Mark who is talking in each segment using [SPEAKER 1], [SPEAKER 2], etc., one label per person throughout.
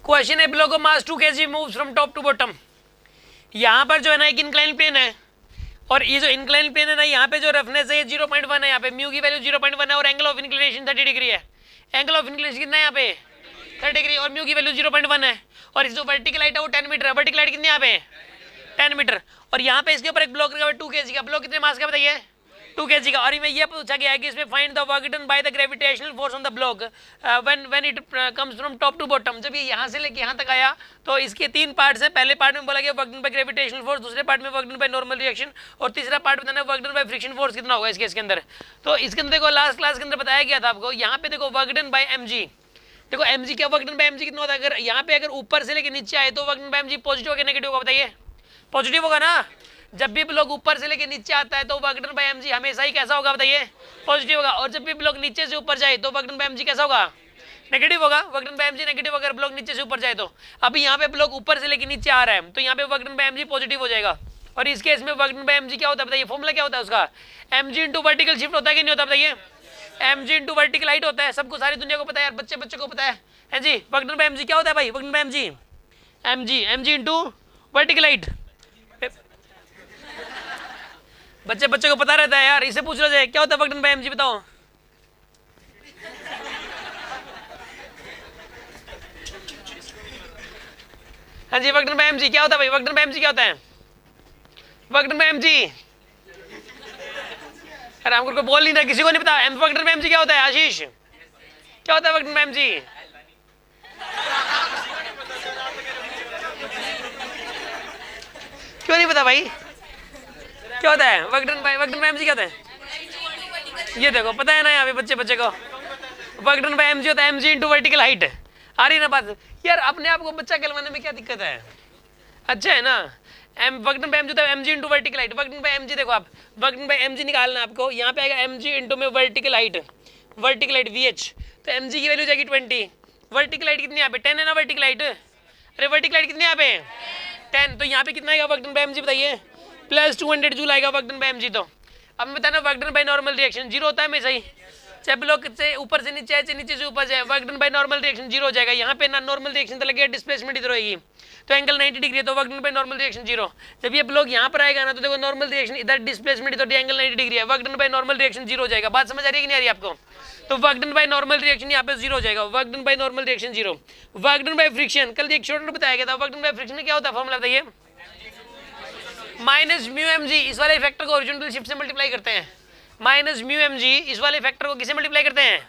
[SPEAKER 1] Question है block of mass 2 kg moves from top to bottom. यहाँ पर जो है ना एक इंक्लाइन प्लेन है और ये जो इंक्लाइन प्लेन है ना यहाँ पे जो रफनेस है ये 0.1 है, यहाँ पे म्यू की वैल्यू 0.1 है और एंगल ऑफ इंक्लिनेशन 30 डिग्री है। एंगल ऑफ इंक्लिनेशन कितना है यहाँ पे 30 डिग्री और म्यू की वैल्यू 0.1 है और इस जो वर्टिकल हाइट है वो 10 मीटर है। वर्टिकल हाइट कितनी है यहाँ पे 10 मीटर और यहाँ पे इसके ऊपर एक ब्लॉक लगा हुआ है 2 kg का। ब्लॉक कितने मास का बताइए 2 kg का। और इसमें ये पूछा गया है कि इसमें find the work done by the gravitational force on the block when it comes from top to bottom. जब ये यहाँ से लेके यहाँ तक आया तो इसके 3 पार्ट्स हैं। पहले पार्ट में बोला गया work done by gravitational force, दूसरे पार्ट में work done by normal reaction और तीसरा पार्ट बताना work done by friction force कितना होगा इसके अंदर। तो इसके अंदर देखो लास्ट क्लास के अंदर बताया गया था आपको। यहाँ पे देखो वर्क डन बाय mg, देखो mg क्या वर्क डन बाय mg कितना होता है। अगर यहाँ पे अगर ऊपर से लेके नीचे आए तो work done bye mg positive होगा नेगेटिव होगा बताइए। पॉजिटिव होगा ना। जब भी ब्लॉक ऊपर से लेके नीचे आता है तो वर्क डन बाय mg हमेशा ही कैसा होगा बताइए पॉजिटिव होगा। और जब भी ब्लॉक नीचे से ऊपर जाए तो वर्क डन बाय mg कैसा होगा नेगेटिव होगा। Work done bye mg negative अगर ब्लॉक नीचे से ऊपर जाए तो। अभी यहाँ पे ब्लॉक ऊपर से लेके नीचे आ रहा है तो यहाँ पे work done bye mg positive हो जाएगा। और इस केस में वर्क डन बाय mg क्या होता है बताइए, फॉर्मूला क्या होता है उसका, mg इंटू वर्टिकल शिफ्ट होता है कि नहीं होता बताइए। mg इंटू वर्टिकल हाइट होता है, सबको सारी दुनिया को पता है यार, बच्चे बच्चे को पता है जी। वर्क डन बाय mg क्या होता है भाई, work done bye mg into vertical height. बच्चे बच्चे को पता रहता है यार, इसे पूछ लो जाए क्या होता है वर्क डन बाय mg बताओ। हाँ जी वर्क डन बाय mg क्या होता है भाई, वर्क डन बाय mg क्या होता है, वर्क डन बाय mg। अरे हमको बोल नहीं रहा, किसी को नहीं पता वर्क डन बाय mg क्या होता है। आशीष क्या होता है वर्क डन बाय mg। क्यों नहीं पता भाई, क्या होता है वर्क डन बाय mg क्या होता है। ये देखो पता है ना यहाँ पे बच्चे बच्चे को, वर्क डन बाय mg होता है mg इंटू वर्टिकल हाइट। आ रही ना बात यार, अपने आप को बच्चा कहलवाने में क्या दिक्कत है, अच्छा है ना। वर्क डन बाय mg होता है mg into vertical height. Work done bye mg देखो आप, वर्क डन बाय mg निकालना आपको, यहाँ पे आएगा mg इंटू में वर्टिकल हाइट vh, तो mg की वैल्यू जाएगी 20। वर्टिकल हाइट कितनी यहाँ पे 10 है ना वर्टिकल हाइट। अरे वर्टिकल हाइट कितनी यहाँ पे 10, तो यहाँ पे कितना आएगा वर्क डन बाय mg बताइए, प्लस 200 जूल आएगा वर्क डन बाय mg। तो अब मैं बताना work done by normal reaction 0 होता है हमेशा ही, चाहे ब्लॉक से ऊपर से नीचे आए चाहे नीचे से ऊपर जाए, work done by normal reaction 0 हो जाएगा। यहाँ पे ना नॉर्मल रिएक्शन तो लगेगा, डिस्प्लेसमेंट इधर होगी तो एंगल 90 डिग्री है तो work done by normal reaction 0। जब ये ब्लॉक यहाँ पर आएगा ना तो देखो नॉर्मल रिएक्शन इधर, डिस्प्लेसमेंट इधर, एंगल 90 डिग्री है, work done by normal reaction 0 हो जाएगा। बात समझ आ रही है कि नहीं आ रही आपको। तो work done by normal reaction यहाँ पे 0 हो जाएगा, work done by normal reaction 0। Work done by friction कल एक छोटा बताया गया था, वर्क डन बाय फ्रिक्शन क्या होता है फॉर्मूला बताइए, माइनस म्यू mg, इस वाले फैक्टर को हॉरिजॉन्टल शिफ्ट से मल्टीप्लाई करते हैं। माइनस म्यू mg इस वाले फैक्टर को किसे मल्टीप्लाई करते हैं।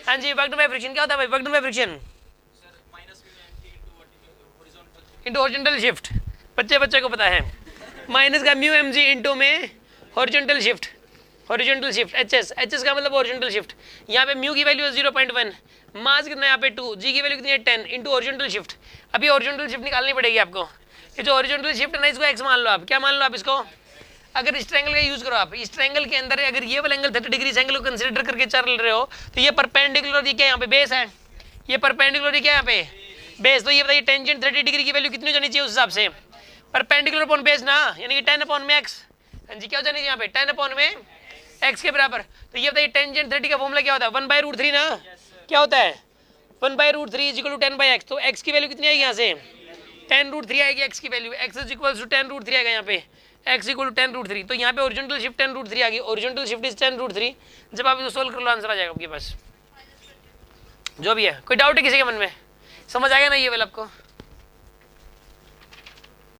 [SPEAKER 1] हाँ जी वर्क डन बाय फ्रिक्शन क्या होता है भाई, work done by friction into horizontal shift, बच्चे बच्चे को पता है। माइनस का म्यू mg इंटू में horizontal shift, horizontal shift hs का मतलब हॉरिजॉन्टल शिफ्ट। यहाँ पे म्यू की वैल्यू है 0.1, मास कितना है यहाँ पे 2, g की वैल्यू कितनी है 10 इंटू हॉरिजॉन्टल शिफ्ट। अभी हॉरिजॉन्टल शिफ्ट निकालनी पड़ेगी आपको। ये जो हॉरिजॉन्टल शिफ्ट है ना इसको x मान लो आप, क्या मान लो आप इसको। अगर इस ट्रायंगल का यूज करो आप, इस ट्रायंगल के अंदर अगर ये वाला एंगल 30 डिग्री इस एंगल को कंसीडर करके चल रहे हो तो ये परपेंडिकुलर, ये क्या यहाँ पे बेस है, ये परपेंडिकुलर क्या यहाँ पे बेस। तो ये बताइए टेंजेंट 30 डिग्री की वैल्यू कितनी हो जानी चाहिए उस हिसाब से, परपेंडिकुलर अपॉन बेस ना, यानी कि 10 अपॉन में x। हाँ जी क्या हो जानी चाहिए यहाँ पे 10 अपॉन में x के बराबर। तो ये बताइए टेंजेंट 30 का फॉर्मूला क्या होता है 1/√3 ना, क्या होता है 1/√3 इज इक्वल टू 10/x। तो x की वैल्यू कितनी आएगी यहाँ से 10√3 आएगी x की value, x is equal to 10√3 आएगा यहाँ पे, x इक्वल टू 10√3। तो यहाँ पे ओरिजिनल शिफ्ट 10√3 आ गई, ओरिजिनल शिफ्ट इज 10√3। जब आप इसको सोल्व कर लो आंसर आ जाएगा आपके पास, जो भी है। कोई डाउट है किसी के मन में, समझ आ गया ना ये वाला आपको।